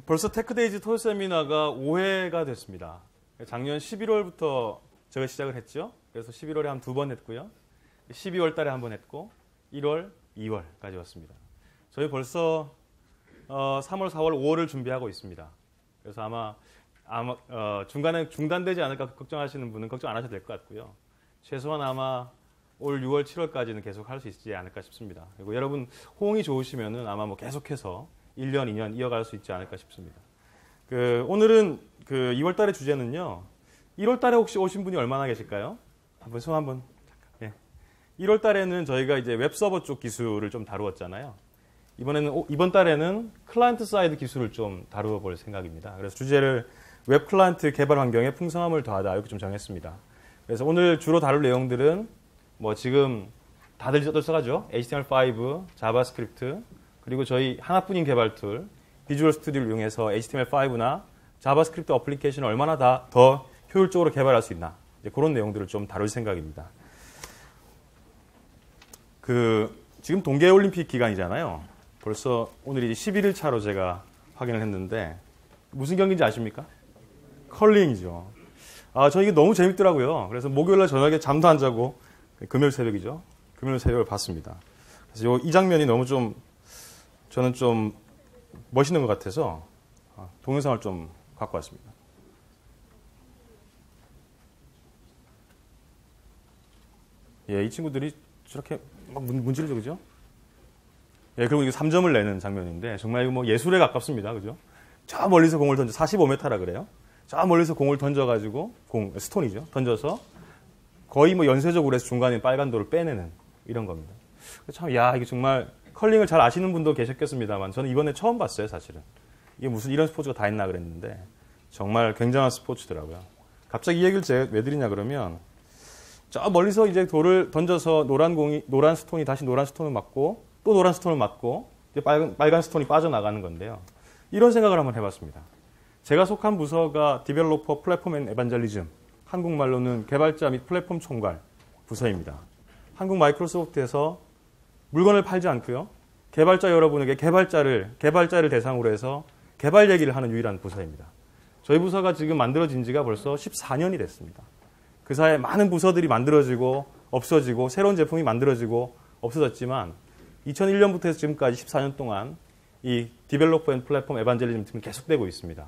벌써 테크데이즈 토요 세미나가 5회가 됐습니다. 작년 11월부터 제가 시작을 했죠. 그래서 11월에 한 2번 했고요. 12월 달에 한 번 했고 1월, 2월까지 왔습니다. 저희 벌써 3월, 4월, 5월을 준비하고 있습니다. 그래서 아마 중간에 중단되지 않을까 걱정하시는 분은 걱정 안 하셔도 될 것 같고요. 최소한 아마 올 6월, 7월까지는 계속 할 수 있지 않을까 싶습니다. 그리고 여러분 호응이 좋으시면은 아마 뭐 계속해서 1년, 2년 이어갈 수 있지 않을까 싶습니다. 오늘은 2월 달의 주제는요. 1월 달에 혹시 오신 분이 얼마나 계실까요? 한번 손 한번. 네. 1월 달에는 저희가 이제 웹 서버 쪽 기술을 좀 다루었잖아요. 이번 달에는 클라이언트 사이드 기술을 좀 다루어 볼 생각입니다. 그래서 주제를 웹 클라이언트 개발 환경에 풍성함을 더하다 이렇게 좀 정했습니다. 그래서 오늘 주로 다룰 내용들은 뭐 지금 다들 써가죠. HTML5, 자바스크립트, 그리고 저희 하나뿐인 개발 툴 비주얼 스튜디오를 이용해서 HTML5나 자바스크립트 어플리케이션을 얼마나 더 효율적으로 개발할 수 있나 그런 내용들을 좀 다룰 생각입니다. 지금 동계올림픽 기간이잖아요. 벌써 오늘이 11일 차로 제가 확인을 했는데 무슨 경기인지 아십니까? 컬링이죠. 저 이게 너무 재밌더라고요. 그래서 목요일날 저녁에 잠도 안 자고 금요일 새벽이죠. 금요일 새벽을 봤습니다. 그래서 이 장면이 너무 저는 좀 멋있는 것 같아서 동영상을 좀 갖고 왔습니다. 이 친구들이 저렇게 막 문지르죠, 그죠? 그리고 이게 3점을 내는 장면인데 정말 이거 뭐 예술에 가깝습니다, 그죠? 저 멀리서 공을 45m라 그래요. 저 멀리서 공을 던져가지고 스톤이죠, 던져서 거의 뭐 연쇄적으로 해서 중간에 빨간 돌을 빼내는 이런 겁니다. 참, 이게 정말 컬링을 잘 아시는 분도 계셨겠습니다만 저는 이번에 처음 봤어요, 사실은. 이게 무슨 이런 스포츠가 다 있나 그랬는데 정말 굉장한 스포츠더라고요. 갑자기 이 얘기를 제가 왜 드리냐 그러면 저 멀리서 이제 돌을 던져서 노란 스톤이 다시 노란 스톤을 맞고 또 노란 스톤을 맞고 이제 빨간 스톤이 빠져나가는 건데요. 이런 생각을 한번 해봤습니다. 제가 속한 부서가 디벨로퍼 플랫폼 앤 에반젤리즘, 한국말로는 개발자 및 플랫폼 총괄 부서입니다. 한국 마이크로소프트에서 물건을 팔지 않고요. 개발자 여러분에게 개발자를 대상으로 해서 개발 얘기를 하는 유일한 부서입니다. 저희 부서가 지금 만들어진 지가 벌써 14년이 됐습니다. 그 사이에 많은 부서들이 만들어지고 없어지고 새로운 제품이 만들어지고 없어졌지만 2001년부터 해서 지금까지 14년 동안 이 디벨로퍼 앤 플랫폼 에반젤리즘 팀은 계속되고 있습니다.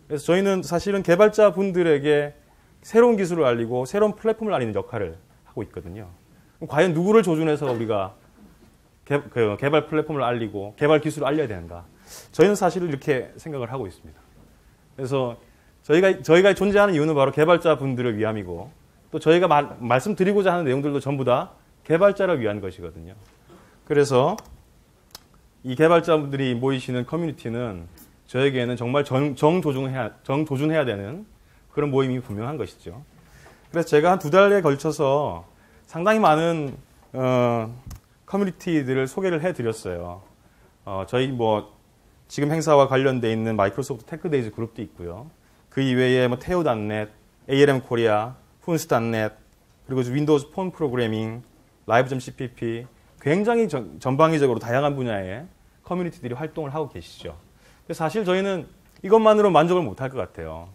그래서 저희는 사실은 개발자 분들에게 새로운 기술을 알리고 새로운 플랫폼을 알리는 역할을 하고 있거든요. 그럼 과연 누구를 조준해서 우리가 개발 플랫폼을 알리고 개발 기술을 알려야 되는가? 저희는 사실 이렇게 생각을 하고 있습니다. 그래서 저희가 존재하는 이유는 바로 개발자 분들을 위함이고 또 저희가 말씀드리고자 하는 내용들도 전부 다 개발자를 위한 것이거든요. 그래서 이 개발자분들이 모이시는 커뮤니티는 저에게는 정말 정조준해야 되는 그런 모임이 분명한 것이죠. 그래서 제가 한 2달에 걸쳐서 상당히 많은 커뮤니티들을 소개를 해드렸어요. 저희 지금 행사와 관련돼 있는 마이크로소프트 테크데이즈 그룹도 있고요. 그 이외에 테오.net, ALM 코리아, 훈스.net, 그리고 윈도우즈 폰 프로그래밍, 라이브.cpp 굉장히 전방위적으로 다양한 분야의 커뮤니티들이 활동을 하고 계시죠. 사실 저희는 이것만으로 만족을 못할 것 같아요.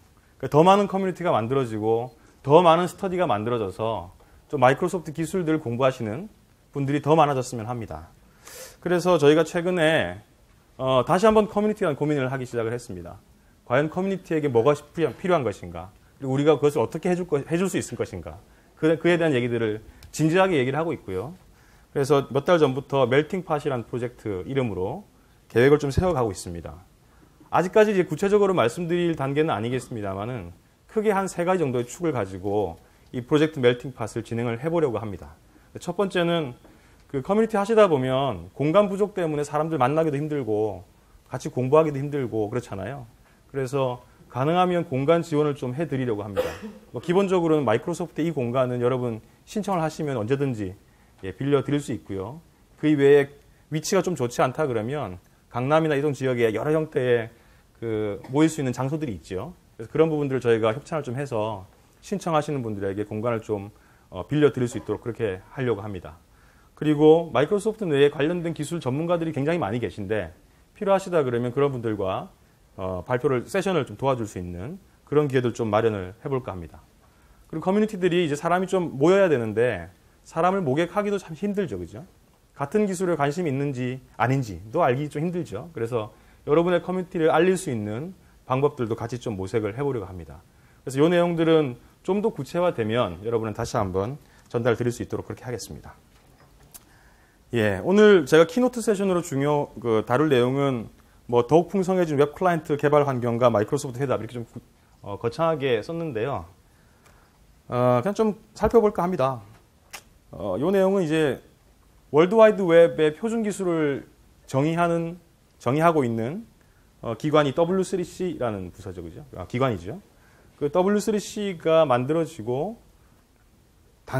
더 많은 커뮤니티가 만들어지고 더 많은 스터디가 만들어져서 좀 마이크로소프트 기술들을 공부하시는 분들이 더 많아졌으면 합니다. 그래서 저희가 최근에 다시 한번 커뮤니티에 대한 고민을 하기 시작을 했습니다. 과연 커뮤니티에게 뭐가 필요한 것인가? 그리고 우리가 그것을 어떻게 해줄 수 있을 것인가? 그에 대한 얘기들을 진지하게 얘기를 하고 있고요. 그래서 몇 달 전부터 멜팅팟이라는 프로젝트 이름으로 계획을 좀 세워가고 있습니다. 아직까지 이제 구체적으로 말씀드릴 단계는 아니겠습니다만은 크게 한 3가지 정도의 축을 가지고 이 프로젝트 멜팅팟을 진행을 해보려고 합니다. 첫 번째는 커뮤니티 하시다 보면 공간 부족 때문에 사람들 만나기도 힘들고 같이 공부하기도 힘들고 그렇잖아요. 그래서 가능하면 공간 지원을 좀 해드리려고 합니다. 기본적으로는 마이크로소프트 이 공간은 여러분 신청을 하시면 언제든지 빌려드릴 수 있고요. 그 이외에 위치가 좀 좋지 않다 그러면 강남이나 이동 지역에 여러 형태의 모일 수 있는 장소들이 있죠. 그래서 그런 부분들을 저희가 협찬을 좀 해서 신청하시는 분들에게 공간을 좀 빌려드릴 수 있도록 그렇게 하려고 합니다. 그리고 마이크로소프트 내에 관련된 기술 전문가들이 굉장히 많이 계신데 필요하시다 그러면 그런 분들과 세션을 좀 도와줄 수 있는 그런 기회들 좀 마련을 해볼까 합니다. 그리고 커뮤니티들이 이제 사람이 좀 모여야 되는데 사람을 모객하기도 참 힘들죠, 그죠? 같은 기술에 관심이 있는지 아닌지도 알기 좀 힘들죠. 그래서 여러분의 커뮤니티를 알릴 수 있는 방법들도 같이 좀 모색을 해보려고 합니다. 그래서 이 내용들은 좀 더 구체화되면 여러분은 다시 한번 전달 드릴 수 있도록 그렇게 하겠습니다. 예, 오늘 제가 키노트 세션으로 다룰 내용은 뭐 더욱 풍성해진 웹 클라이언트 개발 환경과 마이크로소프트 해답 이렇게 좀 거창하게 썼는데요. 그냥 좀 살펴볼까 합니다. 이 내용은 이제 월드와이드 웹의 표준 기술을 정의하고 있는 기관이 W3C라는 부서죠, 그죠? 기관이죠. 그 W3C가 만들어지고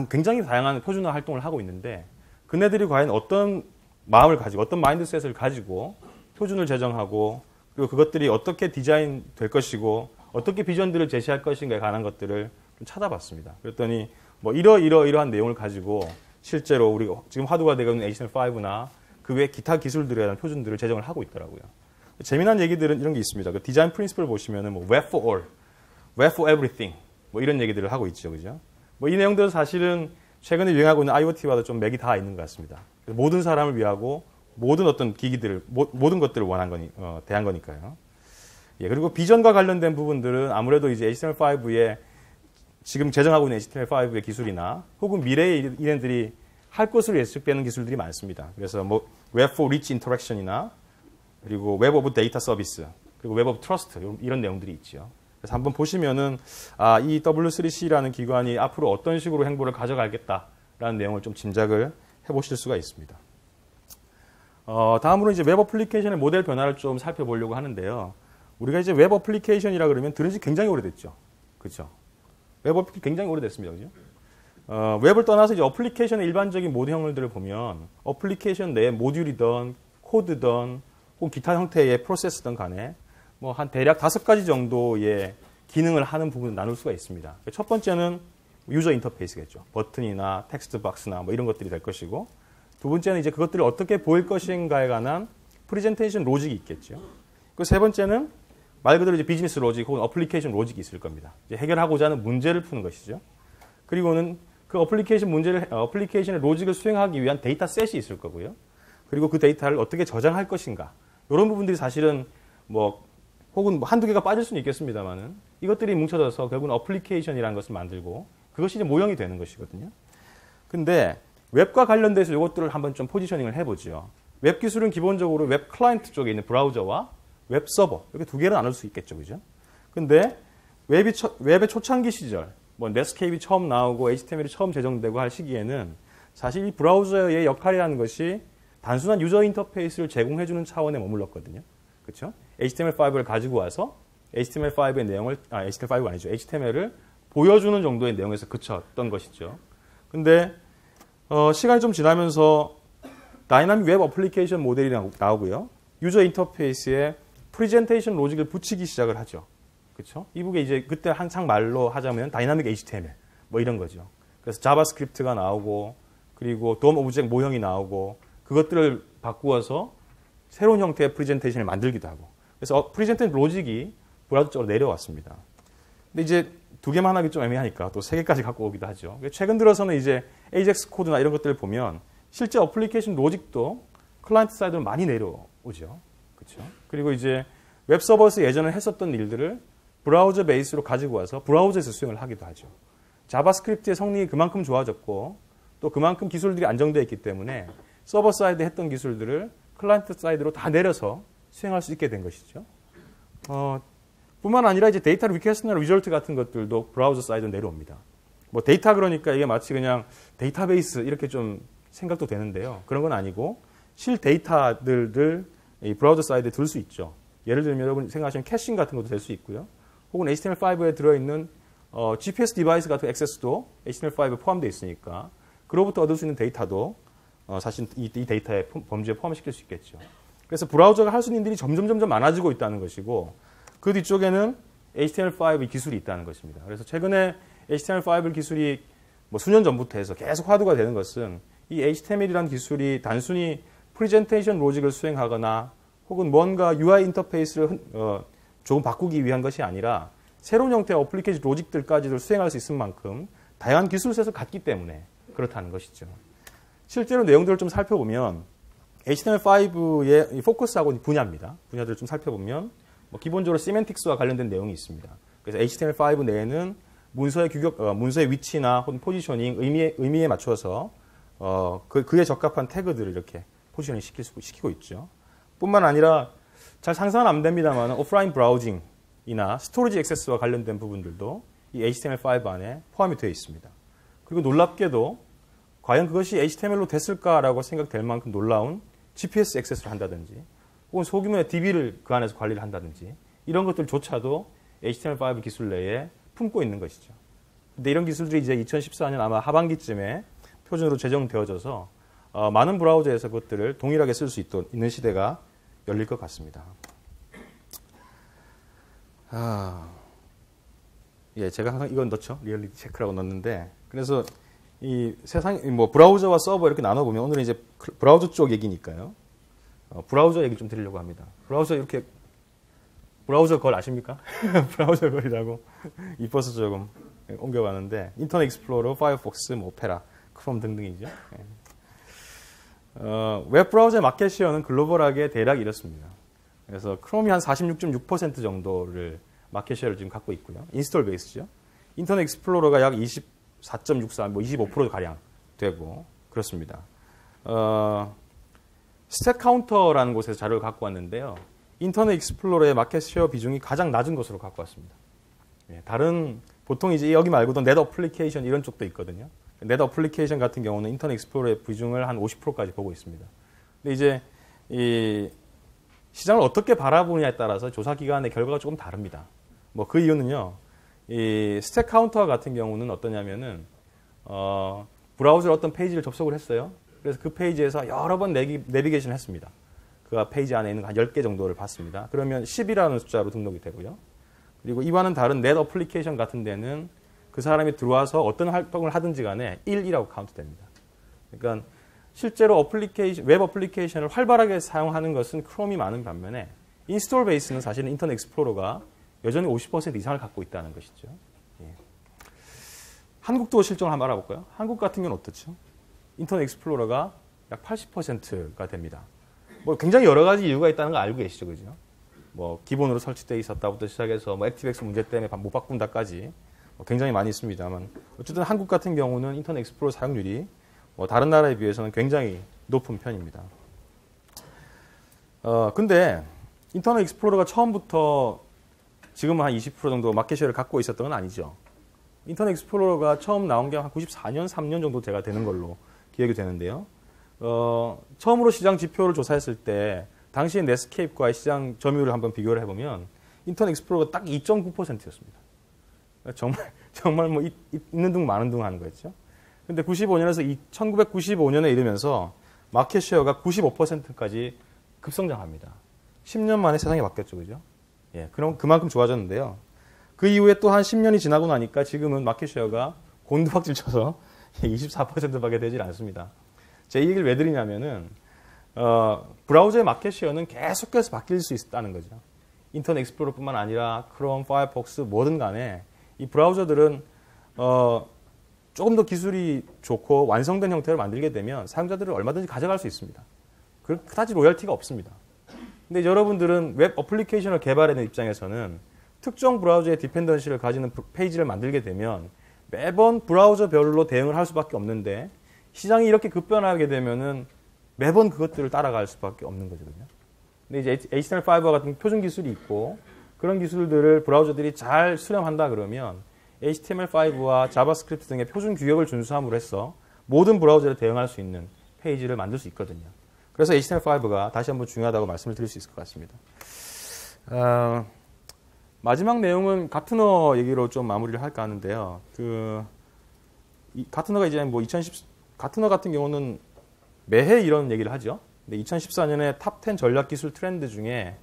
굉장히 다양한 표준화 활동을 하고 있는데 그네들이 과연 어떤 마음을 가지고 어떤 마인드셋을 가지고 표준을 제정하고 그리고 그것들이 어떻게 디자인 될 것이고 어떻게 비전들을 제시할 것인가에 관한 것들을 좀 찾아봤습니다. 그랬더니 뭐 이러한 내용을 가지고 실제로 우리가 지금 화두가 되고 있는 HTML5나 그 외 기타 기술들에 대한 표준들을 제정을 하고 있더라고요. 재미난 얘기들은 이런 게 있습니다. 그 디자인 프린시플 보시면은 뭐 Web for All, Web for Everything 뭐 이런 얘기들을 하고 있죠, 그죠? 뭐 이 내용들은 사실은 최근에 유행하고 있는 IoT와도 좀 맥이 다 있는 것 같습니다. 모든 사람을 위하고 모든 어떤 기기들을 모든 것들을 대한 거니까요. 예, 그리고 비전과 관련된 부분들은 아무래도 이제 HTML5의 지금 제정하고 있는 HTML5의 기술이나 혹은 미래의 이네들이 할 것으로 예측되는 기술들이 많습니다. 그래서 뭐 Web for Rich Interaction이나 그리고 Web of Data Service 그리고 Web of Trust 이런 내용들이 있죠. 그래서 한번 보시면은 이 W3C라는 기관이 앞으로 어떤 식으로 행보를 가져가겠다라는 내용을 좀 짐작을 해보실 수가 있습니다. 다음으로 이제 웹 어플리케이션의 모델 변화를 좀 살펴보려고 하는데요. 우리가 이제 웹 어플리케이션이라 그러면 들은 지 굉장히 오래됐죠. 그렇죠? 웹 어플리케이션 굉장히 오래됐습니다. 그죠? 웹을 떠나서 이제 어플리케이션의 일반적인 모델형들을 보면 어플리케이션 내에 모듈이든 코드든 혹은 기타 형태의 프로세스든 간에 뭐 한 대략 5가지 정도의 기능을 하는 부분을 나눌 수가 있습니다. 첫 번째는 유저 인터페이스겠죠. 버튼이나 텍스트 박스나 뭐 이런 것들이 될 것이고 두 번째는 이제 그것들이 어떻게 보일 것인가에 관한 프레젠테이션 로직이 있겠죠. 그 세 번째는 말 그대로 이제 비즈니스 로직 혹은 어플리케이션 로직이 있을 겁니다. 이제 해결하고자 하는 문제를 푸는 것이죠. 그리고는 그 어플리케이션의 로직을 수행하기 위한 데이터셋이 있을 거고요. 그리고 그 데이터를 어떻게 저장할 것인가. 이런 부분들이 사실은 뭐 혹은 한두 개가 빠질 수는 있겠습니다만은 이것들이 뭉쳐져서 결국은 어플리케이션이라는 것을 만들고 그것이 이제 모형이 되는 것이거든요. 근데 웹과 관련돼서 이것들을 한번 좀 포지셔닝을 해보죠. 웹 기술은 기본적으로 웹 클라이언트 쪽에 있는 브라우저와 웹 서버 이렇게 두 개를 나눌 수 있겠죠, 그죠? 근데 웹의 초창기 시절, 뭐 넷스케이프이 처음 나오고 HTML이 처음 제정되고 할 시기에는 사실 이 브라우저의 역할이라는 것이 단순한 유저 인터페이스를 제공해주는 차원에 머물렀거든요. 그렇죠? HTML5를 가지고 와서 HTML5의 내용을 HTML5가 아니죠. HTML을 보여주는 정도의 내용에서 그쳤던 것이죠. 근데 시간이 좀 지나면서 다이나믹 웹 어플리케이션 모델이 나오고요. 유저 인터페이스에 프레젠테이션 로직을 붙이기 시작을 하죠. 그렇죠? 이북에 이제 그때 한창 말로 하자면 다이나믹 HTML 뭐 이런 거죠. 그래서 자바스크립트가 나오고 그리고 돔 오브젝트 모형이 나오고 그것들을 바꾸어서 새로운 형태의 프레젠테이션을 만들기도 하고 그래서 프레젠테이션 로직이 브라우저 쪽으로 내려왔습니다. 근데 이제 두 개만 하기 좀 애매하니까 또 세 개까지 갖고 오기도 하죠. 최근 들어서는 이제 AJAX 코드나 이런 것들을 보면 실제 어플리케이션 로직도 클라이언트 사이드로 많이 내려오죠. 그렇죠? 그리고 이제 웹 서버에서 예전에 했었던 일들을 브라우저 베이스로 가지고 와서 브라우저에서 수행을 하기도 하죠. 자바스크립트의 성능이 그만큼 좋아졌고 또 그만큼 기술들이 안정되어 있기 때문에 서버 사이드 했던 기술들을 클라이언트 사이드로 다 내려서 수행할 수 있게 된 것이죠. 뿐만 아니라 이제 데이터 리퀘스트나 리졸트 같은 것들도 브라우저 사이드로 내려옵니다. 뭐 데이터 그러니까 이게 마치 그냥 데이터베이스 이렇게 좀 생각도 되는데요. 그런 건 아니고 실 데이터들을 이 브라우저 사이드에 둘 수 있죠. 예를 들면 여러분 생각하시는 캐싱 같은 것도 될 수 있고요. 혹은 HTML5에 들어있는 GPS 디바이스 같은 액세스도 HTML5에 포함되어 있으니까 그로부터 얻을 수 있는 데이터도 사실 이 데이터의 범주에 포함시킬 수 있겠죠. 그래서 브라우저가 할 수 있는 일이 점점 많아지고 있다는 것이고 그 뒤쪽에는 HTML5 기술이 있다는 것입니다. 그래서 최근에 HTML5 기술이 뭐 수년 전부터 해서 계속 화두가 되는 것은 이 HTML이라는 기술이 단순히 프레젠테이션 로직을 수행하거나 혹은 뭔가 UI 인터페이스를 조금 바꾸기 위한 것이 아니라 새로운 형태의 어플리케이션 로직들까지도 수행할 수 있을 만큼 다양한 기술셋을 갖기 때문에 그렇다는 것이죠. 실제로 내용들을 좀 살펴보면 HTML5의 포커스하고 분야입니다. 분야들을 좀 살펴보면 기본적으로 시멘틱스와 관련된 내용이 있습니다. 그래서 HTML5 내에는 문서의 규격, 문서의 위치나 혹은 포지셔닝, 의미에 맞춰서 그에 적합한 태그들을 이렇게 포지셔닝 시키고 있죠. 뿐만 아니라 잘 상상은 안 됩니다만 오프라인 브라우징이나 스토리지 액세스와 관련된 부분들도 이 HTML5 안에 포함이 되어 있습니다. 그리고 놀랍게도 과연 그것이 HTML로 됐을까라고 생각될 만큼 놀라운 GPS 액세스를 한다든지 혹은 소규모의 DB를 그 안에서 관리를 한다든지 이런 것들조차도 HTML5 기술 내에 품고 있는 것이죠. 근데 이런 기술들이 이제 2014년 아마 하반기쯤에 표준으로 제정되어져서 많은 브라우저에서 그것들을 동일하게 쓸 수 있는 시대가 열릴 것 같습니다. 예, 제가 항상 이건 넣죠. 리얼리티 체크라고 넣는데 그래서 이 세상 브라우저와 서버 이렇게 나눠보면 오늘은 이제 브라우저 쪽 얘기니까요. 브라우저 얘기 좀 드리려고 합니다. 브라우저 걸 아십니까? 브라우저 걸이라고 이뻐서 조금 옮겨봤는데 인터넷 익스플로러, 파이어폭스, 오페라, 크롬 등등이죠. 웹 브라우저의 마켓 시어는 글로벌하게 대략 이렇습니다. 그래서 크롬이 한 46.6% 정도를 마켓 시어를 지금 갖고 있고요. 인스톨 베이스죠. 인터넷 익스플로러가 약 24.64, 25% 가량 되고 그렇습니다. 스탯 카운터라는 곳에서 자료를 갖고 왔는데요. 인터넷 익스플로러의 마켓 시어 비중이 가장 낮은 것으로 갖고 왔습니다. 다른 보통 이제 여기 말고도 넷 어플리케이션 이런 쪽도 있거든요. 넷 어플리케이션 같은 경우는 인터넷 익스플로러의 비중을 한 50%까지 보고 있습니다. 근데 이제 이 시장을 어떻게 바라보느냐에 따라서 조사 기관의 결과가 조금 다릅니다. 그 이유는요. 이 스택 카운터 같은 경우는 어떠냐면은 브라우저로 어떤 페이지를 접속을 했어요. 그래서 그 페이지에서 여러 번 내비게이션을 했습니다. 그 페이지 안에 있는 한 10개 정도를 봤습니다. 그러면 10이라는 숫자로 등록이 되고요. 그리고 이와는 다른 넷 어플리케이션 같은 데는 그 사람이 들어와서 어떤 활동을 하든지 간에 1이라고 카운트됩니다. 그러니까 실제로 웹 어플리케이션을 활발하게 사용하는 것은 크롬이 많은 반면에 인스톨 베이스는 사실은 인터넷 익스플로러가 여전히 50% 이상을 갖고 있다는 것이죠. 예. 한국도 실정을 한번 알아볼까요? 한국 같은 경우는 어떻죠? 인터넷 익스플로러가 약 80%가 됩니다. 굉장히 여러 가지 이유가 있다는 거 알고 계시죠, 그죠? 기본으로 설치되어 있었다부터 시작해서 액티브엑스 문제 때문에 못 바꾼다까지 굉장히 많이 있습니다만 어쨌든 한국 같은 경우는 인터넷 익스플로러 사용률이 다른 나라에 비해서는 굉장히 높은 편입니다. 근데 인터넷 익스플로러가 처음부터 지금은 한 20% 정도 마켓시어를 갖고 있었던 건 아니죠. 인터넷 익스플로러가 처음 나온 게 한 94년, 3년 정도 제가 되는 걸로 기억이 되는데요. 처음으로 시장 지표를 조사했을 때 당시의 넷스케이프와의 시장 점유율을 한번 비교를 해보면 인터넷 익스플로러가 딱 2.9%였습니다. 정말 있는 둥 마는 둥 하는 거였죠. 근데 1995년에 이르면서 마켓 쉐어가 95%까지 급성장합니다. 10년 만에 세상이 바뀌었죠, 그죠? 예, 그럼 그만큼 좋아졌는데요. 그 이후에 또 한 10년이 지나고 나니까 지금은 마켓 쉐어가 곤두박질 쳐서 24%밖에 되질 않습니다. 제 이 얘기를 왜 드리냐면은 브라우저의 마켓 쉐어는 계속해서 바뀔 수 있다는 거죠. 인터넷 익스플로러뿐만 아니라 크롬, 파이어폭스 뭐든 간에 이 브라우저들은 조금 더 기술이 좋고 완성된 형태를 만들게 되면 사용자들을 얼마든지 가져갈 수 있습니다. 그다지 로열티가 없습니다. 근데 여러분들은 웹 어플리케이션을 개발하는 입장에서는 특정 브라우저의 디펜던시를 가지는 페이지를 만들게 되면 매번 브라우저별로 대응을 할 수밖에 없는데 시장이 이렇게 급변하게 되면은 매번 그것들을 따라갈 수밖에 없는 거거든요. 근데 이제 HTML5와 같은 표준 기술이 있고 그런 기술들을 브라우저들이 잘 수렴한다 그러면 HTML5와 자바스크립트 등의 표준 규격을 준수함으로 해서 모든 브라우저에 대응할 수 있는 페이지를 만들 수 있거든요. 그래서 HTML5가 다시 한번 중요하다고 말씀을 드릴 수 있을 것 같습니다. 마지막 내용은 가트너 얘기로 좀 마무리를 할까 하는데요. 가트너가 이제 가트너 같은 경우는 매해 이런 얘기를 하죠. 근데 2014년에 탑 10 전략 기술 트렌드 중에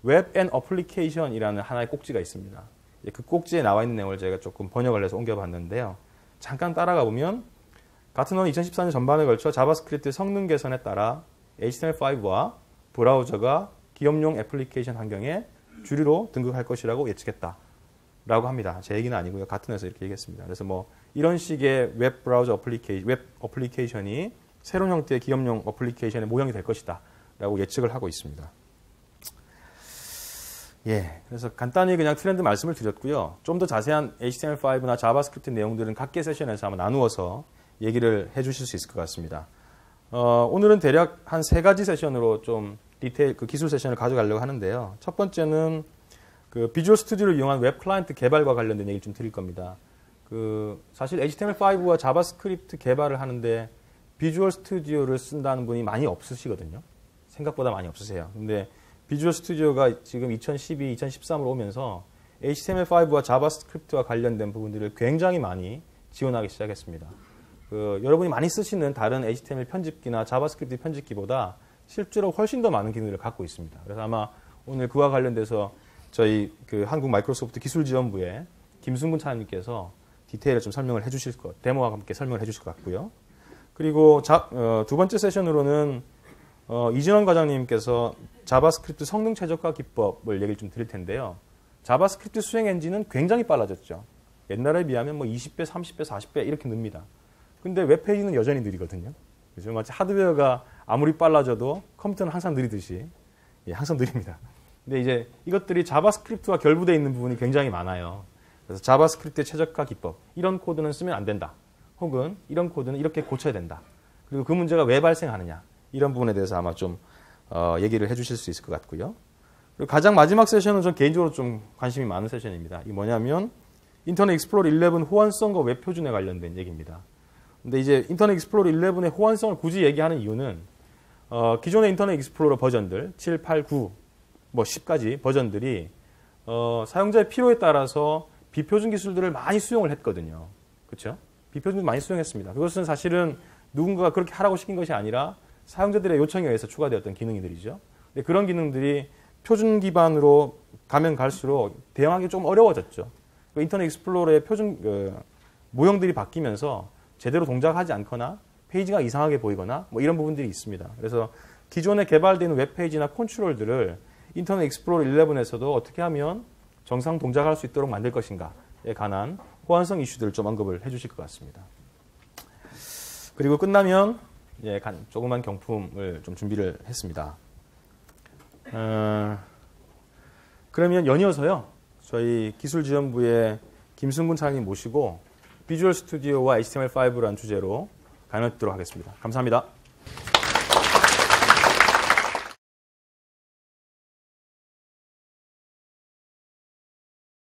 웹 앤 어플리케이션이라는 하나의 꼭지가 있습니다. 그 꼭지에 나와 있는 내용을 제가 조금 번역을 해서 옮겨봤는데요. 잠깐 따라가 보면 가트너는 2014년 전반에 걸쳐 자바스크립트 성능 개선에 따라 HTML5와 브라우저가 기업용 애플리케이션 환경에 주류로 등극할 것이라고 예측했다라고 합니다. 제 얘기는 아니고요. 같은 회사 이렇게 얘기했습니다. 그래서 뭐 이런 식의 웹 브라우저 웹 어플리케이션이 새로운 형태의 기업용 어플리케이션의 모형이 될 것이다라고 예측을 하고 있습니다. 예, 그래서 간단히 그냥 트렌드 말씀을 드렸고요. 좀 더 자세한 HTML5나 자바스크립트 내용들은 각계 세션에서 한번 나누어서 얘기를 해주실 수 있을 것 같습니다. 오늘은 대략 한 3가지 세션으로 좀 디테일 그 기술 세션을 가져가려고 하는데요. 첫 번째는 그 비주얼 스튜디오를 이용한 웹 클라이언트 개발과 관련된 얘기를 좀 드릴 겁니다. 그 사실 HTML5와 자바스크립트 개발을 하는데 비주얼 스튜디오를 쓴다는 분이 많이 없으시거든요. 생각보다 많이 없으세요. 근데 비주얼 스튜디오가 지금 2012, 2013으로 오면서 HTML5와 자바스크립트와 관련된 부분들을 굉장히 많이 지원하기 시작했습니다. 여러분이 많이 쓰시는 다른 HTML 편집기나 자바스크립트 편집기보다 실제로 훨씬 더 많은 기능들을 갖고 있습니다. 그래서 아마 오늘 그와 관련돼서 저희 그 한국 마이크로소프트 기술지원부의 김순근 차장님께서 디테일을 좀 설명을 해주실 것, 데모와 함께 설명을 해주실 것 같고요. 그리고 두 번째 세션으로는 이진원 과장님께서 자바스크립트 성능 최적화 기법을 얘기를 좀 드릴 텐데요. 자바스크립트 수행 엔진은 굉장히 빨라졌죠. 옛날에 비하면 뭐 20배, 30배, 40배 이렇게 늡니다. 근데 웹페이지는 여전히 느리거든요. 그래서 마치 하드웨어가 아무리 빨라져도 컴퓨터는 항상 느리듯이, 예, 항상 느립니다. 근데 이제 이것들이 자바스크립트와 결부되어 있는 부분이 굉장히 많아요. 그래서 자바스크립트의 최적화 기법, 이런 코드는 쓰면 안 된다. 혹은 이런 코드는 이렇게 고쳐야 된다. 그리고 그 문제가 왜 발생하느냐. 이런 부분에 대해서 아마 좀 얘기를 해주실 수 있을 것 같고요. 그리고 가장 마지막 세션은 전 개인적으로 좀 관심이 많은 세션입니다. 이게 뭐냐면 인터넷 익스플로러 11 호환성과 웹 표준에 관련된 얘기입니다. 근데 이제 인터넷 익스플로러 11의 호환성을 굳이 얘기하는 이유는 기존의 인터넷 익스플로러 버전들 7, 8, 9, 뭐 10까지 버전들이 사용자의 필요에 따라서 비표준 기술들을 많이 수용을 했거든요. 그렇죠? 비표준을 많이 수용했습니다. 그것은 사실은 누군가가 그렇게 하라고 시킨 것이 아니라 사용자들의 요청에 의해서 추가되었던 기능들이죠. 근데 그런 기능들이 표준 기반으로 가면 갈수록 대응하기 좀 어려워졌죠. 인터넷 익스플로러의 표준 모형들이 바뀌면서 제대로 동작하지 않거나 페이지가 이상하게 보이거나 뭐 이런 부분들이 있습니다. 그래서 기존에 개발되는 웹페이지나 컨트롤들을 인터넷 익스플로러 11에서도 어떻게 하면 정상 동작할 수 있도록 만들 것인가에 관한 호환성 이슈들을 좀 언급을 해주실 것 같습니다. 그리고 끝나면 예, 조그만 경품을 좀 준비를 했습니다. 그러면 연이어서요, 저희 기술지원부의 김순근 차장님 모시고 비주얼 스튜디오와 HTML5라는 주제로 강연 듣도록 하겠습니다. 감사합니다.